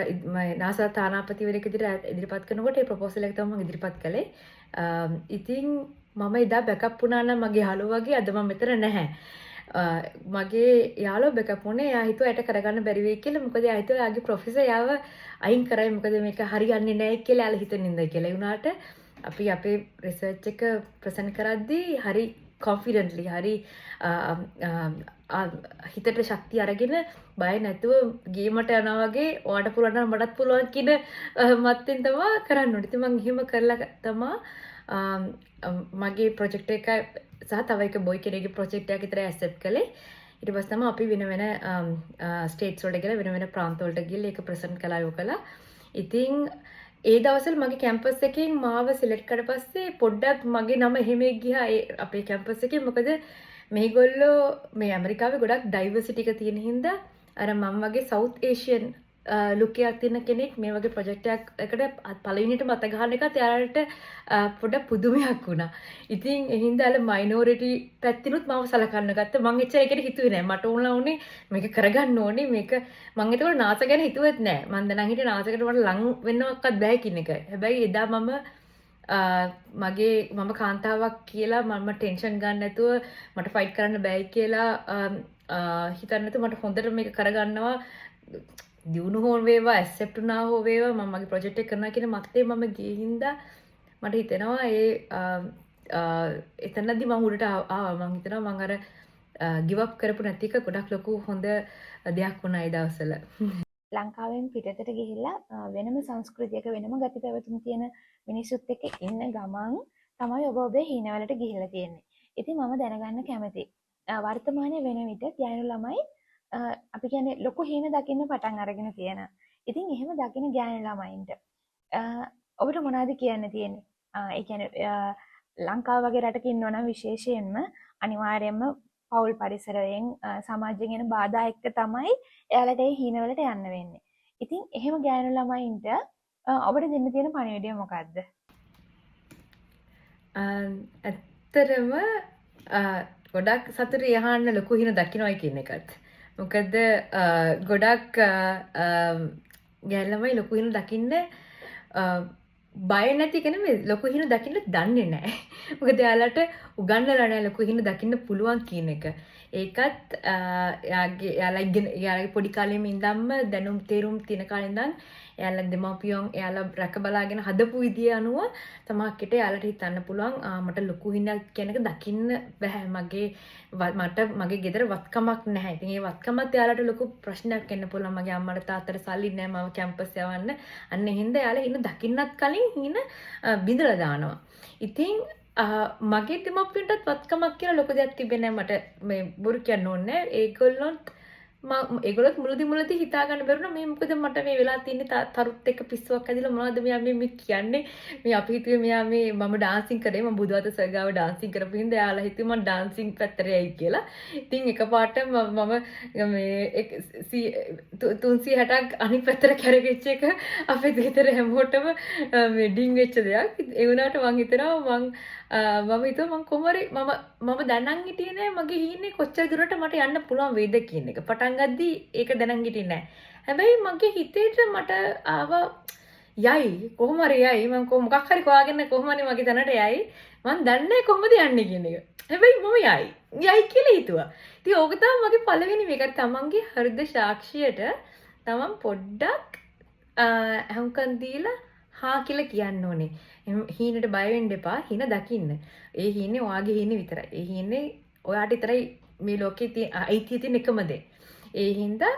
NASA තානාපතිවරයෙක් විදිහට ඉදිරිපත් කරනකොට ඒ ප්‍රොපෝසල් එක තමයි මම ඉදිරිපත් කළේ. ඉතින් මම එදා බෑකප් වුණා නම් මගේ යාළුවා වගේ අද මම මෙතන නැහැ. මගේ යාළුවා බෑකප් වුණේ. එයා හිතුවා එයාට කරගන්න බැරි වෙයි කියලා. මොකද එයා හිතුවා එයාගේ ප්‍රොෆෙසර් එයාව අයින් කරයි. මොකද මේක හරියන්නේ නැහැ කියලා එයාලා හිතන ඉඳලා කියලා. ඒ වුණාට අපි අපේ රිසර්ච් එක ප්‍රසන්ට් කරද්දී හරි කොන්ෆිඩන්ට්ලි හරි හිතට ශක්තිය අරගෙන බය නැතුව ගේමට යනවා වගේ ඔයාට පුළුවන් නම් මටත් පුළුවන් කියන මත්තෙන් තමයි කරන්න ඕනේ. ඉතින් මම එහෙම කරලා තමයි මගේ ප්‍රොජෙක්ට් එක සහ තව එක බොයි කෙනෙක්ගේ ප්‍රොජෙක්ට් එකක් විතර ඇක්සෙප්ට් කළේ. ඊට පස්සේ තමයි අපි වෙන වෙන ස්ටේට්ස් වලට ගිහලා වෙන වෙන ප්‍රාන්ත වලට ගිහලා ඒක ප්‍රසන්ට් කළා යොකලා. ඉතින් ඒ දවස්වල මගේ කැම්පස් එකෙන් මාව සිලෙක්ට් කරලා පස්සේ පොඩ්ඩක් මගේ නම එහෙම ගියා අපේ කැම්පස් එකේ. මොකද මේගොල්ලෝ මේ ඇමරිකාවේ ගොඩක් ඩයිවර්සිටි එක තියෙන හින්දා අර මම වගේ සවුත් ඒෂියන් ලුක් එකක් තියෙන කෙනෙක් මේ වගේ ප්‍රොජෙක්ට් එකකට පළවෙනියට මත ගහන එකත් එයාලට පොඩ්ඩක් පුදුමයක් වුණා. ඉතින් ඒ හින්දා අර මයිනොරිටි පැත්තිනුත් මාව සලකන්න ගත්තා. මං එච්චර ඒකට හිතුවේ නෑ. මට උනේ මේක කරගන්න ඕනේ. මේක මං ඒතකොට නාස ගැන හිතුවෙත් නෑ. මං දැනන් හිටියේ නාසකට මට ලං වෙන්නවක්වත් බෑ කියන එක. හැබැයි එදා මම කාන්තාවක් කියලා මම ටෙන්ෂන් ගන්න නැතුව මට ෆයිට් කරන්න බෑ කියලා හිතන්න නැතුව මට හොඳට මේක කරගන්නවා දියුණු හෝ වේවා ඇක්සෙප්ට් වුණා හෝ වේවා මම මගේ ප්‍රොජෙක්ට් එක කරනවා කියන මතේ මම ගියේ හින්දා මට හිතෙනවා එතනදී මම උඩට ආවා මම හිතනවා මම අර ගිව් අප් කරපු නැති එක ගොඩක් ලොකු හොඳ දෙයක් වුණා ඒ දවස්වල. ලංකාවෙන් පිටතට ගිහිල්ලා වෙනම සංස්කෘතියක වෙනම ගති පැවතුම් තියෙන මිනිස්සුත් එක්ක ඉන්න ගමන් තමයි ඔබේ හීනවලට ගිහිල්ලා තියෙන්නේ. ඉතින් මම දැනගන්න කැමතියි. වර්තමානයේ වෙන විට ගෑනු ළමයි අපි කියන්නේ ලොකු හීන දකින්න පටන් අරගෙන තියෙනවා. ඉතින් එහෙම දකින්න ගෑනු ළමයින්ට ඔබට මොනවද කියන්න තියෙන්නේ? ඒ කියන්නේ ලංකාව වගේ රටක ඉන්නවනම් විශේෂයෙන්ම අනිවාර්යයෙන්ම පෞල් පරිසරයෙන් සමාජයෙන් එන බාධා එක්ක තමයි එයාලට ඒ හීනවලට යන්න වෙන්නේ. ඉතින් එහෙම ගෑනු ළමයින්ට ඔබට දෙන්න තියෙන පණිවිඩය මොකද්ද? ඇත්තටම ගොඩක් සතුටු යහන්න ලොකු හීන දකින්නයි කියන එකත්. මොකද ගොඩක් ගෑනු ළමයි ලොකු හීන දකින්න බය නැති කෙනෙක් ලොකු හිණ දකින්න දන්නේ නැහැ. මොකද එයාලට උගන්වලා නැහැ ලොකු හිණ දකින්න පුළුවන් කියන එක. ඒකත් එයාලගේ පොඩි කාලේ ඉඳන්ම දැනුම් තේරුම් තියෙන කාලේ ඉඳන් එයාලා දෙමාපියන් එයාලා රැක බලාගෙන හදපු විදිය අනුව තමයිකට එයාලට හිතන්න පුළුවන් මට ලොකු හිණක් කියන එක දකින්න බෑ. මගේ ගෙදර වත්කමක් නැහැ. ඉතින් ඒ වත්කමත් එයාලට ලොකු ප්‍රශ්නයක් වෙන්න පුළුවන්. මගේ අම්මට තාත්තට සල්ලි නැහැ මම කැම්පස් යවන්න. අන්න ඒ හින්දා එයාලා හිණ දකින්නත් කලින් හිණ බිඳලා දානවා. ඉතින් මගේ දෙමාපියන්ටත් වත්කමක් කියලා ලොකු දෙයක් තිබෙන්නේ නැහැ. මට මේ බොරු කියන්න ඕනේ නැහැ. ඒගොල්ලොත් මුලදී හිතා ගන්න බැරුණා මේ මොකද මට මේ වෙලා තියෙන්නේ තරුත් එක්ක පිස්සුවක් ඇදිලා මොනවද මෙයා මේ කියන්නේ මේ අපි හිතුවේ මෙයා මේ මම ඩාන්සින් කරේ මම බුදුවත සර්ගාව ඩාන්සින් කරපු හින්දා එයාලා හිතුවේ මම ඩාන්සින් පැත්තට යයි කියලා. ඉතින් එකපාරට මම මේ 360ක් අනිත් පැත්තට කරගෙච්ච එක අපේ ගෙදර හැමෝටම මේ ඩිං වෙච්ච දෙයක්. ඒ වුණාට මං හිතනවා මම කොහොමරි මම දැනන් හිටියේ නෑ මගේ හීනේ කොච්චර දුරට මට යන්න පුළුවන් වේද කියන එක. පටන් ගද්දි ඒක දැනන් හිටියේ නෑ. හැබැයි මගේ හිතේට මට ආවා යයි කොහොම හරි යයි මම මොකක් හරි හොයාගෙන කොහොම හරි මගේ තැනට යයි මම දන්නේ කොහොමද යන්නේ කියන එක. හැබැයි මම යයි කියලා හිතුවා. ඉතින් ඕක තමයි මගේ පළවෙනි මේක තමන්ගේ හෘද සාක්ෂියට තමන් පොඩ්ඩක් අහුම්කම් දීලා හා කියලා කියන්න ඕනේ. හීනට බය වෙන්න එපා. හීන දකින්න. ඒ හීනේ ඔයාගේ හීනේ විතරයි. ඒ හීනේ ඔයාට විතරයි මේ ලෝකේ තියෙන අයිතිය තියෙන එකම දේ. ඒ හින්දා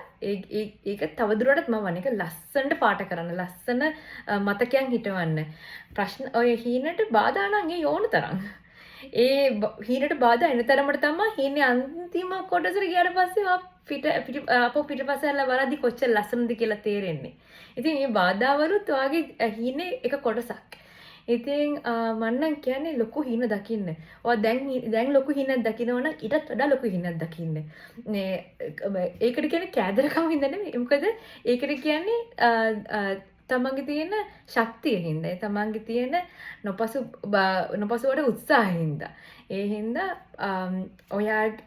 ඒක තවදුරටත් මම වань එක ලස්සනට පාට කරන්න. ලස්සන මතකයන් හිටවන්න. ප්‍රශ්න ඔය හීනට බාධා නම් ඒ ඕන තරම්. ඒ හීනට බාධා එන තරමට තමයි හීනේ අන්තිම කොටසට ගියාට පස්සේ පිටපස්සෙන් බලද්දි කොච්චර ලස්සනද කියලා තේරෙන්නේ. ඉතින් මේ බාධාවලුත් ඔයාගේ හීනේ එක කොටසක්. ඉතින් මන්නම් කියන්නේ ලොකු හිණ දකින්න. ඔයා දැන් ලොකු හිණක් දකිනවා නම් ඊටත් වඩා ලොකු හිණක් දකින්න. ඒකට කියන්නේ කෑදරකම හින්දා නෙමෙයි. මොකද ඒකට කියන්නේ තමන්ගේ තියෙන ශක්තිය හින්දා. තමන්ගේ තියෙන නොපසුවට උත්සාහය හින්දා. ඒ හින්දා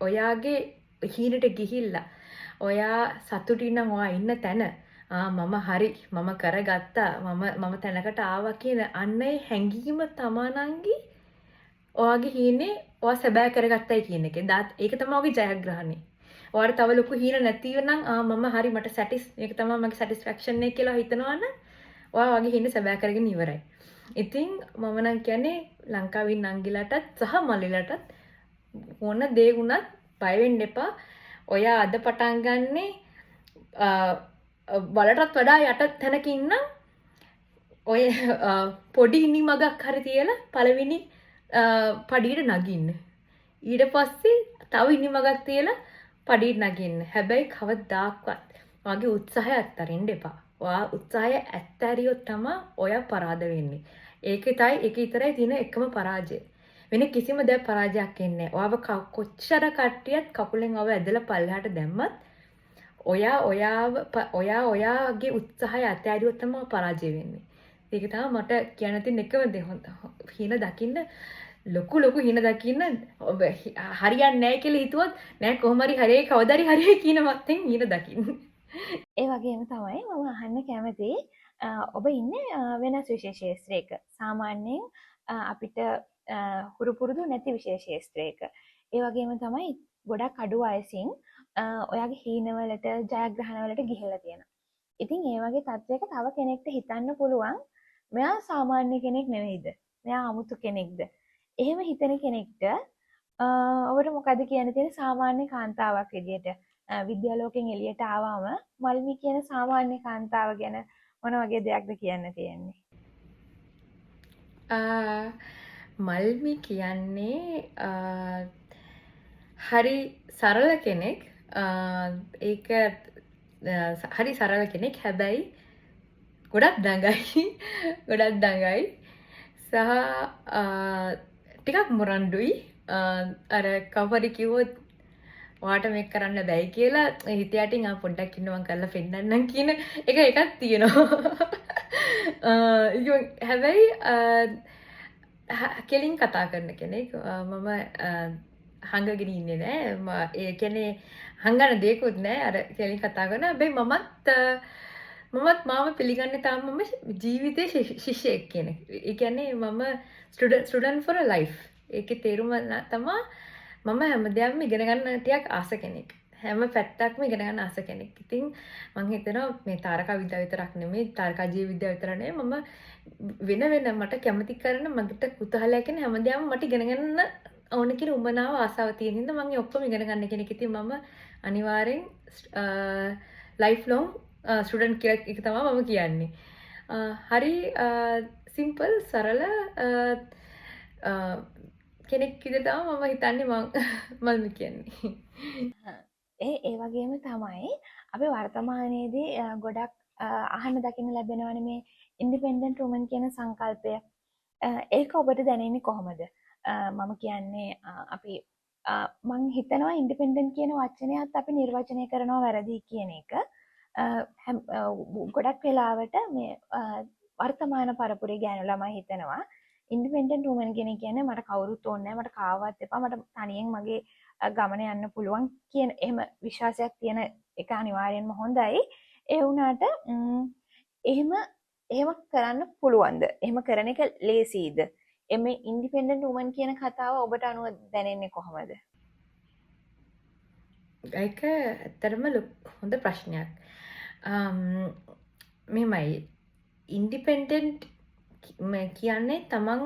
ඔයාගේ හීනට ගිහිල්ලා ඔයා සතුටින් නම් ඔයා ඉන්න තැන මම හරි මම කරගත්තා මම තැනකට ආවා කියන අන්න ඒ හැඟීම තමනන්ගේ ඔයාගේ හීනේ ඔයා සැබෑ කරගත්තයි කියන එක. ඒක තමයි ඔයාගේ ජයග්‍රහණය. ඔයාට තව ලොකු හීන නැතිව නම් මම හරි මට මේක තමයි මගේ සැටිස්ෆැක්ෂන් එක කියලා හිතනවනම් ඔයා වගේ හීන සැබෑ කරගෙන ඉවරයි. ඉතින් මම නම් කියන්නේ ලංකාවේ නංගිලටත් සහ මල්ලිලටත් මොන දේ වුණත් බය වෙන්න එපා. ඔයා අද පටන් ගන්නේ බලටත් වඩා යට තැනක ඉන්න ඔය පොඩි ඉනිමගක් හරි තියලා පළවෙනි පඩියට නගින්න. ඊට පස්සේ තව ඉනිමගක් තියලා පඩියට නගින්න. හැබැයි කවදාක්වත් වගේ උත්සාහය අත්හරින්න එපා. ඔයා උත්සාහය අත්හැරියොත් තමයි ඔයා පරාද වෙන්නේ. ඒක විතරයි තියෙන එකම පරාජය. වෙන කිසිම දෙයක් පරාජයක් එන්නේ නැහැ. ඔයාව කොච්චර කට්ටියත් කකුලෙන් ඔව ඇදලා පල්ලෙහාට දැම්මත් ඔයාගේ උත්සාහය අතෑරියොත් තමයි පරාජය වෙන්නේ. ඒක තමයි මට කියන්න තියෙන එකම දේ. හීන දකින්න ලොකු හීන දකින්න ඔබ හරියන්නේ නැහැ කියලා හිතුවොත් නෑ කොහොම හරි හරියයි කවදාරි හරියයි කියන මත්තෙන් හීන දකින්න. ඒ වගේම තමයි මම අහන්න කැමති ඔබ ඉන්නේ වෙනස් විෂය ශාස්ත්‍රයක. සාමාන්‍යයෙන් අපිට හුරු පුරුදු නැති විෂය ශාස්ත්‍රයක. ඒ වගේම තමයි ගොඩක් අඩු වයසින් ඔයාගේ හීනවලට ජයග්‍රහණවලට ගිහිල්ලා තියෙනවා. ඉතින් ඒ වගේ තත්ත්වයක තව කෙනෙක්ට හිතන්න පුළුවන් මෙයා සාමාන්‍ය කෙනෙක් නෙවෙයිද? මෙයා අමුතු කෙනෙක්ද? එහෙම හිතන කෙනෙක්ට ඔබට මොකද කියන්න තියෙන සාමාන්‍ය කාන්තාවක් විදියට? විද්‍යාලෝකෙන් එළියට ආවම මල්මි කියන සාමාන්‍ය කාන්තාව ගැන මොන වගේ දෙයක්ද කියන්න තියෙන්නේ? මල්මි කියන්නේ හරි සරල කෙනෙක්. ඒක හරි සරල කෙනෙක්. හැබැයි ගොඩක් දඟයි. ගොඩක් දඟයි. සහ ටිකක් මොරන්ඩුයි. අර කවුරු කිව්වොත් ඔයාට මේක කරන්න බැයි කියලා හිත යටින් පොඩ්ඩක් ඉන්න මං කරලා පෙන්නන්නම් කියන එකක් තියෙනවා. හැබැයි කෙලින් කතා කරන කෙනෙක්. මම හංගගෙන ඉන්නේ නෑ. ඒ කියන්නේ හංගන දෙයක්වත් නෑ. අර කෙලින් කතා කරන. හැබැයි මමත් මාව පිළිගන්නේ තාම මම ජීවිතේ ශිෂ්‍යයෙක් කෙනෙක්. ඒ කියන්නේ මම ස්ටුඩන්ට් for a life. ඒකේ තේරුම තමයි මම හැමදේම ඉගෙන ගන්න ටිකක් ආස කෙනෙක්. හැම පැත්තක්ම ඉගෙන ගන්න ආස කෙනෙක්. ඉතින් මම හිතනවා මේ තාරකා විද්‍යාව විතරක් නෙමෙයි තාරකා ජීව විද්‍යාව විතර නෙමෙයි මම වෙන මට කැමති කරන මට කුතුහලයක් වෙන හැමදේම මට ඉගෙන ගන්න ඕන කියලා උඹනාව ආසාව තියෙන හින්දා මම ඔක්කොම ඉගෙන ගන්න කෙනෙක්. ඉතින් මම අනිවාර්යෙන් ලයිෆ් ලොන්ග් ස්ටුඩන්ට් කියලා එක තමයි මම කියන්නේ. හරි සිම්පල් සරල කෙනෙක් විදිහට තමයි මම හිතන්නේ මම කියන්නේ. ඒ වගේම තමයි අපි වර්තමානයේදී ගොඩක් අහන්න දකින්න ලැබෙනවනේ මේ ඉන්ඩිපෙන්ඩන්ට් වුමන් කියන සංකල්පය. ඒක ඔබට දැනෙන්නේ කොහොමද? මම කියන්නේ අපි මං හිතනවා ඉන්ඩිපෙන්ඩන්ට් කියන වචනයත් අපි නිර්වචනය කරනවා වැරදි කියන එක. ගොඩක් වෙලාවට මේ වර්තමාන පරපුරේ ගෑනු ළමයි හිතනවා ඉන්ඩිපෙන්ඩන්ට් වුමන් කෙනෙක් කියන්නේ මට කවුරුත් ඕනේ නැහැ මට කාවත් එපා මට තනියෙන් මගේ ගමන යන්න පුළුවන් කියන එහෙම විශ්වාසයක් තියෙන එක අනිවාර්යෙන්ම හොඳයි. ඒ වුණාට එහෙම කරන්න පුළුවන්ද? එහෙම කරන එක ලේසියිද? එමේ ඉන්ඩිපෙන්ඩන්ට් වුමන් කියන කතාව ඔබට අනුව දැනෙන්නේ කොහොමද? ඒක ඇත්තටම හොඳ ප්‍රශ්නයක්. මෙහෙමයි ඉන්ඩිපෙන්ඩන්ට් කියන්නේ තමන්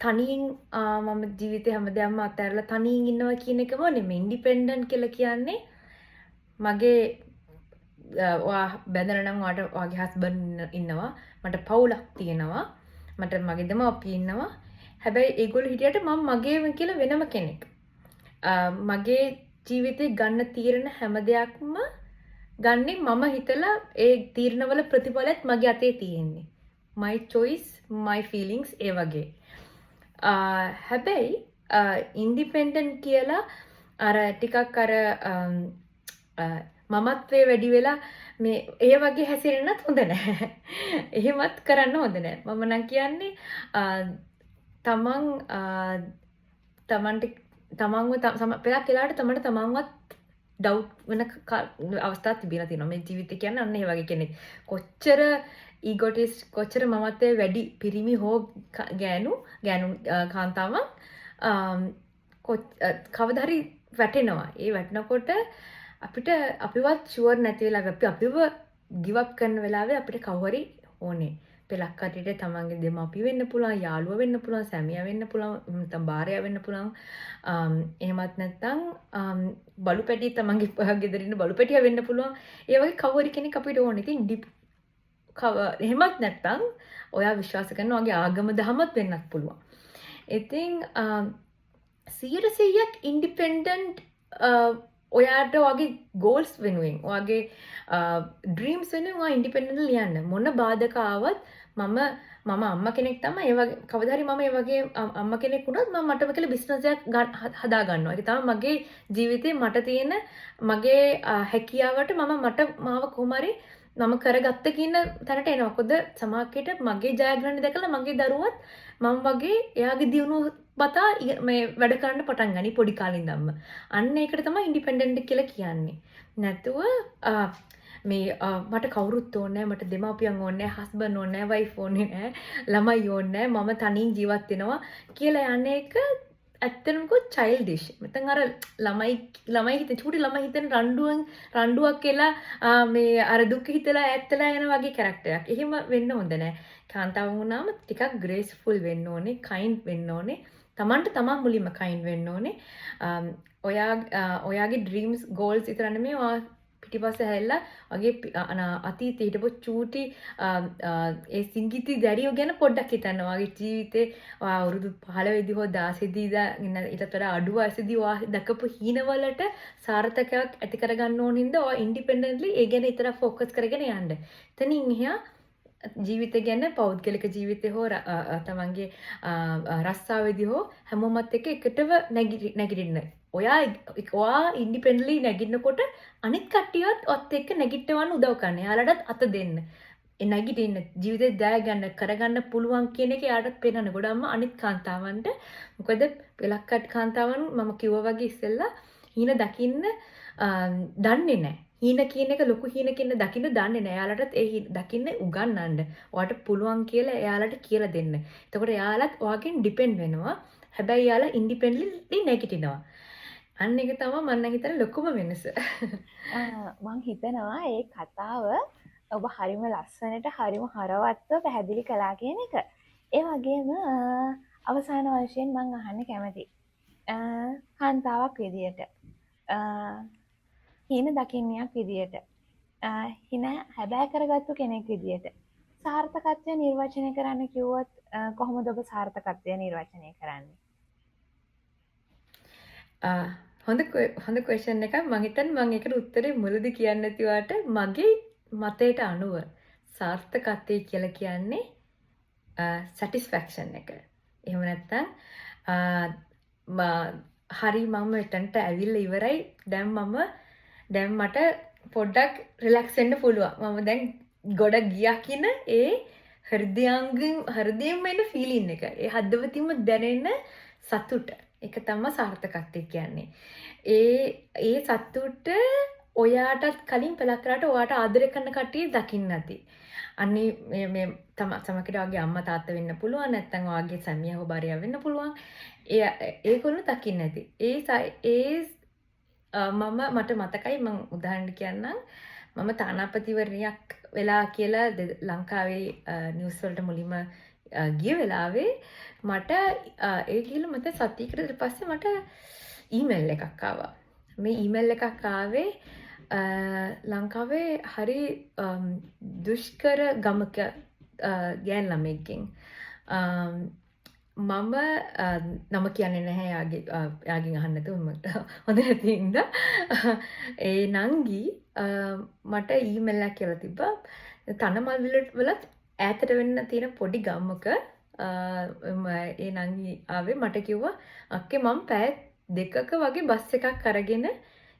තනියෙන් මම ජීවිතේ හැමදේම අතහැරලා තනියෙන් ඉන්නවා කියන එකම නෙමෙයි. ඉන්ඩිපෙන්ඩන්ට් කියලා කියන්නේ මගේ ඔයා බැඳලා නම් ඔයාගේ හස්බන්ඩ් ඉන්නවා. මට පවුලක් තියෙනවා. මට මගේ දෙමව්පියෝ ඉන්නවා. හැබැයි ඒගොල්ලෝ හිටියට මම මගේම කියලා වෙනම කෙනෙක්. මගේ ජීවිතේ ගන්න තීරණ හැම දෙයක්ම ගන්නේ මම හිතලා ඒ තීරණවල ප්‍රතිඵලත් මගේ අතේ තියෙන්නේ. my choice my feelings ඒ වගේ. හැබැයි ඉන්ඩිපෙන්ඩන්ට් කියලා අර ටිකක් අර මමත්වේ වැඩි වෙලා මේ ඒ වගේ හැසිරෙන්නත් හොඳ නැහැ. එහෙමත් කරන්න හොඳ නැහැ. මම නම් කියන්නේ තමන්ට පෙරක් වෙලාවට තමන්වත් ඩවුට් වෙන අවස්ථා තිබිලා තියෙනවා. මේ ජීවිතේ කියන්නේ අන්න ඒ වගේ කෙනෙක්. කොච්චර ඊගොටිස් කොච්චර මමත්වයේ වැඩි පිරිමි හෝ ගෑනු කාන්තාවන් කවදා හරි වැටෙනවා. ඒ වැටෙනකොට අපිවත් ෂුවර් නැති වෙලාවෙ අපිව ගිව් අප් කරන වෙලාවේ අපිට කවුරු ඕනේ. පෙලක් කටියට තමන්ගේ දෙමාපිය වෙන්න පුළුවන්, යාළුවා වෙන්න පුළුවන්, සැමියා වෙන්න පුළුවන්, නැත්නම් භාර්යාව වෙන්න පුළුවන්. එහෙමත් නැත්නම් බලු පැටිය තමන්ගේ ගෙදර ඉන්න බලු පැටියා වෙන්න පුළුවන්. ඒ වගේ කවුරු කෙනෙක් අපිට ඕනේ. ඉතින් එහෙමත් නැත්නම් ඔයා විශ්වාස කරන ඔයාගේ ආගම දහමත් වෙන්නත් පුළුවන්. ඉතින් 100% ඉන්ඩිපෙන්ඩන්ට් ඔයාට ඔයාගේ ගෝල්ස් වෙනුවෙන් ඔයාගේ ඩ්‍රීම්ස් වෙනුවෙන් ඔයා ඉන්ඩිපෙන්ඩන්ට් ලියන්න. මොන බාධක ආවත් මම අම්මා කෙනෙක් තමයි. ඒ වගේ කවදා හරි මම ඒ වගේ අම්මා කෙනෙක් වුණොත් මම මටම කියලා බිස්නස් එකක් හදා ගන්නවා. ඒක තමයි මගේ ජීවිතේ මට තියෙන මගේ හැකියාවට මාව කොහොම හරි මම කරගත්ත කියන තැනට එනවා. මොකද සමහරවිට මගේ ජයග්‍රහණ දැකලා මගේ දරුවත් මම වගේ එයාගේ දියුණුව බතා මේ වැඩ කරන්න පටන් ගනි පොඩි කාලේ ඉඳන්ම. අන්න ඒකට තමයි ඉන්ඩිපෙන්ඩන්ට් කියලා කියන්නේ. නැතුව මේ මට කවුරුත් ඕනේ නැහැ, මට දෙමාපියන් ඕනේ නැහැ, හස්බන්ඩ් ඕනේ නැහැ, වයිෆ් ඕනේ නැහැ, ළමයි ඕනේ නැහැ, මම තනියෙන් ජීවත් වෙනවා කියලා යන්නේ එක ඇත්තටම කිව්වොත් චයිල්ඩිෂ්. නැත්නම් අර ළමයි හිතේ චූටි ළමයි හිතෙන් රණ්ඩුවක් කියලා මේ අර දුක් හිතලා ඈත්තලා යන වගේ කැරක්ටරයක්. එහෙම වෙන්න හොඳ නැහැ. කාන්තාව වුණාම ටිකක් ග්‍රේස්ෆුල් වෙන්න ඕනේ, කයින්ඩ් වෙන්න ඕනේ. තමන්ට තමන් මුලින්ම කයින්ඩ් වෙන්න ඕනේ. ඔයාගේ ඩ්‍රීම්ස් ගෝල්ස් විතර නෙමෙයි පිටිපස්ස හැල්ලා වගේ අතීතේ හිටපු චූටි ඒ සිංගිති දැරියෝ ගැන පොඩ්ඩක් හිතන්න. ඔයාගේ ජීවිතේ අවුරුදු 15 දී හෝ 16 දී ඊටත් වඩා අඩු වයසේදී ඔයා දකපු හීනවලට සාර්ථකයක් ඇති කරගන්න ඕන හින්දා ඔයා ඉන්ඩිපෙන්ඩන්ට්ලි ඒ ගැන විතර ෆෝකස් කරගෙන යන්න. එතනින් එහා ජීවිතය ගැන පෞද්ගලික ජීවිතය හෝ තමන්ගේ රස්සාවේදී හෝ හැමෝමත් එක්ක එකටව නැගිටින්න. ඔයා ඉන්ඩිපෙන්ඩන්ට්ලි නැගිටිනකොට අනිත් කට්ටියත් ඔත් එක්ක නැගිටවන්න උදව් කරන්න. එයාලටත් අත දෙන්න. ඒ නැගිටින්න ජීවිතේ ජය ගන්න කරගන්න පුළුවන් කියන එක එයාටත් පේනන ගොඩක්ම අනිත් කාන්තාවන්ට. මොකද පෙලක්කට් කාන්තාවන් මම කිව්වා වගේ ඉස්සෙල්ලා හීන දකින්න දන්නේ නැහැ. හීන කියන එක ලොකු හීන කියන දකින්න දන්නේ නැහැ. එයාලටත් ඒ දකින්න උගන්වන්න. ඔයාට පුළුවන් කියලා එයාලට කියලා දෙන්න. එතකොට එයාලත් ඔයාගෙන් ඩිපෙන්ඩ් වෙනවා. හැබැයි එයාලා ඉන්ඩිපෙන්ඩන්ට්ලි නැගිටිනවා. අන්න එක තමයි මම හිතන ලොකුම වෙනස. මං හිතනවා ඒ කතාව ඔබ හරිම ලස්සනට හරිම හරවත්ව පැහැදිලි කළා කියන එක. ඒ වගේම අවසාන වශයෙන් මං අහන්න කැමති. කාන්තාවක් විදියට හින දකින්නයක් විදියට හින හැබෑ කරගත්තු කෙනෙක් විදියට සාර්ථකත්වය නිර්වචනය කරන්න කිව්වොත් කොහොමද ඔබ සාර්ථකත්වය නිර්වචනය කරන්නේ? හොඳ ක්වෙස්චන් එකක්. මම හිතන්නේ මම ඒකට උත්තරේ මුලදී කියන්න නැතිවට මගේ මතයට අනුව සාර්ථකත්වය කියලා කියන්නේ සැටිස්ෆැක්ෂන් එක. එහෙම නැත්නම් හරි මම එතනට ඇවිල්ලා ඉවරයි. දැන් මට පොඩ්ඩක් රිලැක්ස් වෙන්න පුළුවන්. මම දැන් ගොඩ ගියා කියන ඒ හෘදයෙන් එන ෆීලින් එක. ඒ හදවතින්ම දැනෙන සතුට. ඒක තමයි සාර්ථකත්වය කියන්නේ. ඒ සතුට ඔයාටත් කලින් පළක් කරාට ඔයාට ආදරය කරන කට්ටිය දකින්න නැති. අන්නේ මේ සමහරවිට ඔයාගේ අම්මා තාත්තා වෙන්න පුළුවන්, නැත්නම් ඔයාගේ සැමියා හෝ භාර්යාව වෙන්න පුළුවන්. ඒගොල්ලෝ දකින්න නැති. මට මතකයි මම උදාහරණයක් කියන්නම්. මම තානාපතිවරණයක් වෙලා කියලා ලංකාවේ නිවුස් වලට මුලින්ම ගිය වෙලාවේ මට ඒ කියලා මට සතියකට ඊට පස්සේ මට ඊමේල් එකක් ආවා. මේ ඊමේල් එකක් ආවේ ලංකාවේ හරි දුෂ්කර ගමක ගෑන් ළමෙක්ගෙන්. මම නම කියන්නේ නැහැ යාගෙන් අහන්න නැතුව හොඳ නැති හින්දා ඒ නංගි මට ඊමේල් එකක් කියලා තිබ්බා. තනමල් වලත් ඈතට වෙන්න තියෙන පොඩි ගමක ඒ නංගි ආවේ මට කිව්වා අක්කේ මම පැය 2ක වගේ බස් එකක් අරගෙන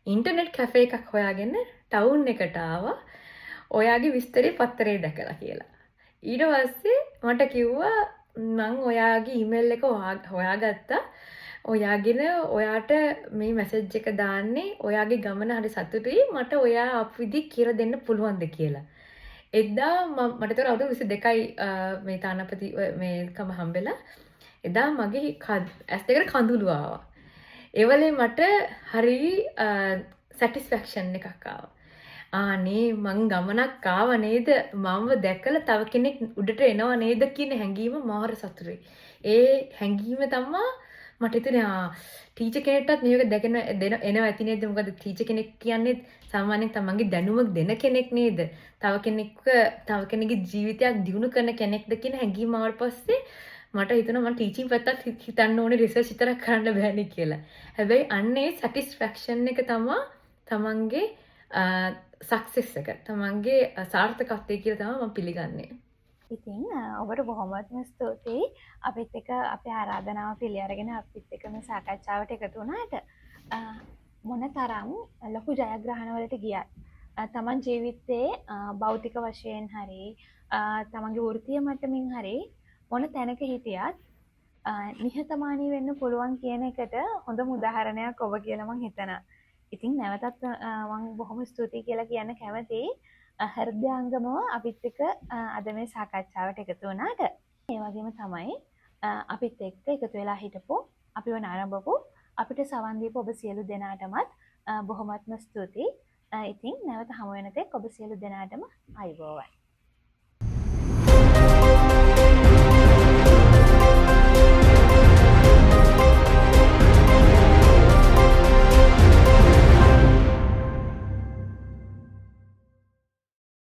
ඉන්ටර්නෙට් කැෆේ එකක් හොයාගෙන ටවුන් එකට ආවා. ඔයාගේ විස්තරේ පත්තරේ දැකලා කියලා. ඊට පස්සේ මට කිව්වා මං ඔයාගේ ඊමේල් එක හොයාගත්තා. ඔයාට මේ මැසේජ් එක දාන්නේ ඔයාගේ ගමන හරි සතුටුයි. මට ඔයා අපවිදි කියලා දෙන්න පුළුවන්ද කියලා. එදා මට තව අවුරුදු 22යි මේ තානාපති මේකම හම්බෙලා. එදා මගේ ඇස් දෙකට කඳුළු ආවා. ඒවලේ මට හරි සැටිස්ෆැක්ෂන් එකක් ආවා. අනේ මං ගමනක් ආව නේද? මමව දැකලා තව කෙනෙක් උඩට එනව නේද කියන හැඟීම මාර සතුටුයි. ඒ හැඟීම තමයි මට හිතුනේ ටීචර් කෙනෙක්ටත් මේක දැකන එනවා ඇති නේද? මොකද ටීචර් කෙනෙක් කියන්නේ සාමාන්‍යයෙන් තමන්ගේ දැනුම දෙන කෙනෙක් නේද? තව කෙනෙක්ගේ ජීවිතයක් දියුණු කරන කෙනෙක්ද කියන හැඟීම ආවට පස්සේ මට හිතුණා මම ටීචින් පැත්තත් හිතන්න ඕනේ රිසර්ච් විතරක් කරන්න බෑනේ කියලා. හැබැයි අන්නේ සැටිස්ෆැක්ෂන් එක තමයි තමන්ගේ සක්සස් එක. තමන්ගේ සාර්ථකත්වය කියලා තමයි මම පිළිගන්නේ. ඉතින් ඔබට බොහොමත්ම ස්තුතියි අපිත් එක්ක අපේ ආරාධනාව පිළි අරගෙන අපිත් එක්ක මේ සාකච්ඡාවට එකතු වුණාට. මොන තරම් ලොකු ජයග්‍රහණවලට ගියත් තමන් ජීවිතේ භෞතික වශයෙන් හරි තමන්ගේ වෘත්තීය මට්ටමින් හරි මොන තැනක හිටියත් නිහතමානී වෙන්න පුළුවන් කියන එකට හොඳම උදාහරණයක් ඔබ කියලා මං හිතනවා. ඉතින් නැවතත් මං බොහොම ස්තුතියි කියලා කියන්න කැමතියි. හෘදයාංගමව අපිත් එක්ක අද මේ සාකච්ඡාවට එකතු වුණාට. ඒ වගේම තමයි අපිත් එක්ක එකතු වෙලා හිටපු අපිව නරඹපු අපිට සවන් දීපු ඔබ සියලු දෙනාටමත් බොහොමත්ම ස්තුතියි. ඉතින් නැවත හමු වෙන තෙක් ඔබ සියලු දෙනාටම ආයුබෝවන්.